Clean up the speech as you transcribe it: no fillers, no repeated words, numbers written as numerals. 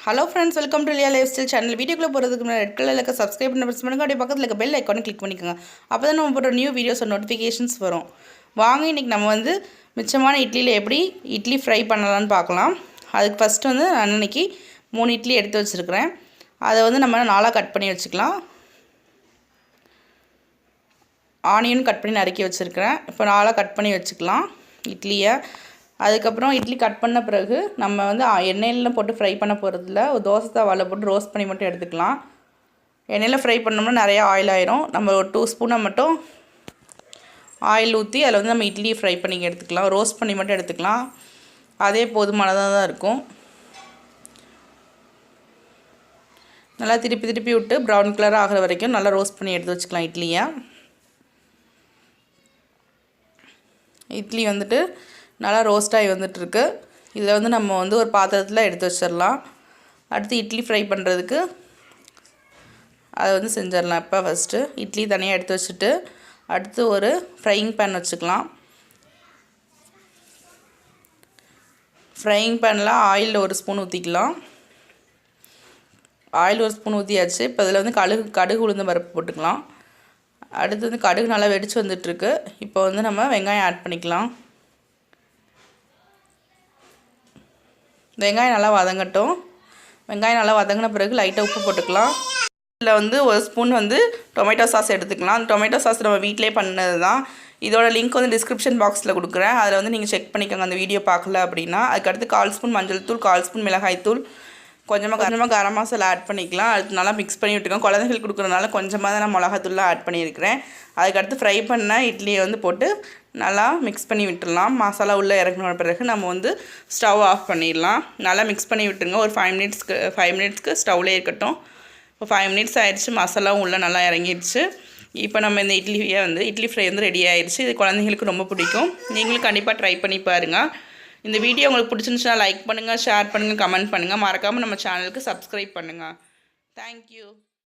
Hello friends, welcome to Liya lifestyle channel. வீடியோக்குள்ளே போகிறதுக்கு முன்னாடி ரெட் கலரில் இருக்க சப்ஸ்கிரைப் பண்ண ப்ரெஸ் பண்ணுங்க. அப்படியே பக்கத்தில் இருக்க பெல் ஐக்கானை கிளிக் பண்ணிக்கோங்க. அப்போ தான் நம்ம போகிற நியூ வீடியோஸ் நோட்டிஃபிகேஷன்ஸ் வரும். வாங்க, இன்றைக்கி நம்ம மிச்சமான இட்லியில் எப்படி இட்லி ஃப்ரை பண்ணலான்னு பார்க்கலாம். அதுக்கு ஃபஸ்ட்டு நான் இன்றைக்கி 3 இட்லி எடுத்து வச்சுருக்கிறேன். அதை நம்ம 4 கட் பண்ணி வச்சுக்கலாம். ஆனியன் கட் பண்ணி நறுக்கி வச்சுருக்கிறேன். இப்போ 4 கட் பண்ணி வச்சுக்கலாம் இட்லியை. அதுக்கப்புறம் இட்லி கட் பண்ண பிறகு நம்ம எண்ணெயிலலாம் போட்டு ஃப்ரை பண்ண போகிறதில்ல. ஒரு தோசை தவாவில் போட்டு ரோஸ்ட் பண்ணி மட்டும் எடுத்துக்கலாம். எண்ணெயில் ஃப்ரை பண்ணோம்னா நிறையா ஆயில் ஆயிரும். நம்ம ஒரு 2 ஸ்பூனை மட்டும் ஆயில் ஊற்றி அதில் நம்ம இட்லியை ஃப்ரை பண்ணி எடுத்துக்கலாம். ரோஸ்ட் பண்ணி மட்டும் எடுத்துக்கலாம். அதே போதுமானதாக தான் இருக்கும். நல்லா திருப்பி விட்டு ப்ரௌன் கலர் ஆகிற வரைக்கும் நல்லா ரோஸ்ட் பண்ணி எடுத்து வச்சுக்கலாம் இட்லியை. இட்லி நல்லா ரோஸ்டாகி வந்துட்டுருக்கு. இதில் நம்ம ஒரு பாத்திரத்தில் எடுத்து வச்சிடலாம். அடுத்து இட்லி ஃப்ரை பண்ணுறதுக்கு அதை செஞ்சிடலாம். இப்போ ஃபஸ்ட்டு இட்லி தனியாக எடுத்து வச்சுட்டு அடுத்து ஒரு ஃப்ரையிங் பேன் வச்சுக்கலாம். ஃப்ரையிங் பேனில் ஆயில் 1 ஸ்பூன் ஊற்றிக்கலாம். ஆயில் 1 ஸ்பூன் ஊற்றியாச்சு. இப்போ இதில் கடுகு உளுந்தம் பருப்பு போட்டுக்கலாம். அடுத்து கடுகு நல்லா வெடித்து வந்துட்டுருக்கு. இப்போ நம்ம வெங்காயம் ஆட் பண்ணிக்கலாம். வெங்காயம் நல்லா வதங்கட்டும். வெங்காயம் நல்லா வதங்கின பிறகு லைட்டாக உப்பு போட்டுக்கலாம். இதில் 1 ஸ்பூன் டொமேட்டோ சாஸ் எடுத்துக்கலாம். அந்த டொமேட்டோ சாஸ் நம்ம வீட்டிலே பண்ணது தான். இதோட லிங்க் டிஸ்கிரிப்ஷன் பாக்ஸில் கொடுக்குறேன். அதில் நீங்கள் செக் பண்ணிக்கோங்க அந்த வீடியோ பார்க்கல அப்படின்னா. அதுக்கடுத்து 1/4 ஸ்பூன் மஞ்சள் தூள், 1/4 ஸ்பூன் மிளகாய் தூள், கொஞ்சமாக கரம் மசாலா ஆட் பண்ணிக்கலாம். அடுத்து நல்லா மிக்ஸ் பண்ணி விட்டுக்கோங்க. குழந்தைங்களுக்கு கொடுக்குறதுனால கொஞ்சமாக தான் நான் மிளகாத்தூள்லாம் ஆட் பண்ணியிருக்கிறேன். அதுக்கடுத்து ஃப்ரை பண்ண இட்லியை போட்டு நல்லா மிக்ஸ் பண்ணி விட்டுடலாம். மசாலா உள்ளே இறங்கின பிறகு நம்ம ஸ்டவ் ஆஃப் பண்ணிடலாம். நல்லா மிக்ஸ் பண்ணி விட்டுருங்க. ஒரு 5 மினிட்ஸ்க்கு ஸ்டவ்லேயே இருக்கட்டும். இப்போ 5 மினிட்ஸ் ஆயிடுச்சு. மசாலாவும் உள்ளே நல்லா இறங்கிடுச்சு. இப்போ நம்ம இந்த இட்லியை இட்லி ஃப்ரை ரெடி ஆயிடுச்சு. இது குழந்தைங்களுக்கு ரொம்ப பிடிக்கும். நீங்களும் கண்டிப்பாக ட்ரை பண்ணி பாருங்கள். இந்த வீடியோ உங்களுக்கு பிடிச்சிருந்துச்சுன்னா லைக் பண்ணுங்கள், ஷேர் பண்ணுங்கள், கமெண்ட் பண்ணுங்கள். மறக்காமல் நம்ம சேனலுக்கு சப்ஸ்கிரைப் பண்ணுங்கள். தேங்க்யூ.